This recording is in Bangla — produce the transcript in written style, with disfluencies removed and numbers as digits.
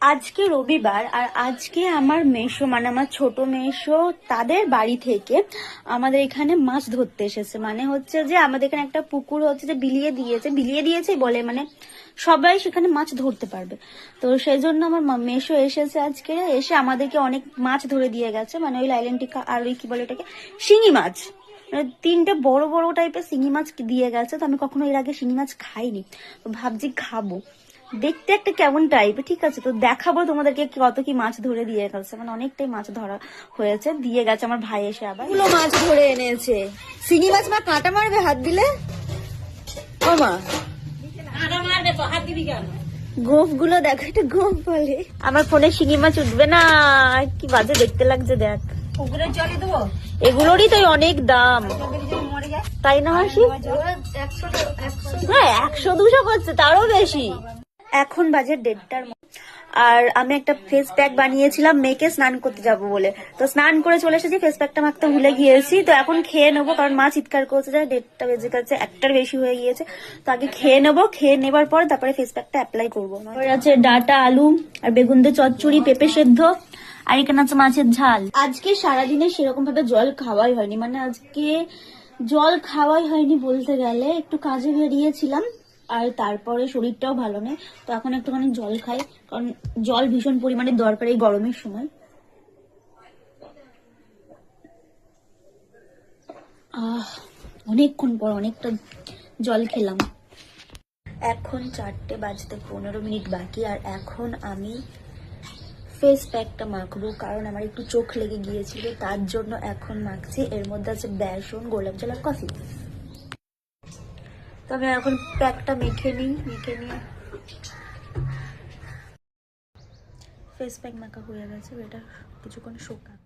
আজকে রবিবার, আর আজকে আমার মেসো মানে আমার ছোট মেসো তাদের বাড়ি থেকে আমাদের এখানে মাছ ধরতে এসেছে। মানে হচ্ছে যে আমাদের এখানে একটা পুকুর হচ্ছে যে বিলিয়ে দিয়েছে বলে, মানে সবাই সেখানে মাছ ধরতে পারবে। তো সেই জন্য আমার মেসো এসেছে আজকে, এসে আমাদেরকে অনেক মাছ ধরে দিয়ে গেছে। মানে ওই লাইলেন্টিকা আর ওই কি বলে ওটাকে, শিঙি মাছ, মানে 3টে বড় বড় টাইপের শিঙি মাছ দিয়ে গেছে। তো আমি কখনো এর আগে শিঙি মাছ খাইনি, তো ভাবছি খাবো। দেখতে একটা কেমন টাইপের, ঠিক আছে, তো দেখাবো তোমাদেরকে কত কি মাছ ধরে দিয়ে গেছে। মানে অনেকটাই মাছ ধরা হয়েছে, দিয়ে গেছে আমার ভাই এসে। আবার গুলো মাছ ধরে এনেছে। শিঙি মাছ মা কাঁটা মারবে হাত দিলে? ও মা গোফ গুলো দেখো, এটা গোফ বলে। আমার ফোনে শিঙি মাছ উঠবে না, কি বাজে দেখতে লাগছে দেখ। পুকুরের জলে দেবো? এগুলোরই তো অনেক দাম, তাই না মাসি? হ্যাঁ 100-200 করছে, তারও বেশি। এখন বাজে 1:30টার মতো, আর আমি একটা ফেস প্যাক বানিয়েছিলাম মেয়েকে স্নান করতে যাব বলে। তো স্নান করে চলে এসেছি, ফেস প্যাকটা মাখতে ভুলে গিয়েছি। তো এখন খেয়ে নেবো, কারণ মা চিৎকার করছে যে 1:30টা বেজে গেছে, 1টার বেশি হয়ে গিয়েছে। তো আগে খেয়ে নেবো, খেয়ে নেবার পর তারপরে ফেস প্যাকটা অ্যাপ্লাই করবো। আছে ডাটা, আলু আর বেগুন দিয়ে চচ্চড়ি, পেঁপে সেদ্ধ, আর এখানে আছে মাছের ঝাল। আজকে সারাদিনে সেরকম ভাবে জল খাওয়াই হয়নি, মানে আজকে জল খাওয়াই হয়নি বলতে গেলে, একটু কাজে বেরিয়েছিলাম আর তারপরে শরীরটাও ভালো নেই। তো এখন একটুখানি জল খাই, কারণ জল ভীষণ পরিমাণে দরকার এই গরমের সময়। অনেকক্ষণ পর অনেকটা জল খেলাম। এখন 4টে বাজতে 15 মিনিট বাকি, আর এখন আমি ফেস প্যাকটা মাখবো, কারণ আমার একটু চোখ লেগে গিয়েছিল, তার জন্য এখন মাখছি। এর মধ্যে আছে বেসন, গোলাপ জল আর কফি। তবে এখন প্যাকটা মেখে নিয়ে ফেস প্যাক মাখা হয়ে গেছে, এটা কিছুক্ষণ শুকাক।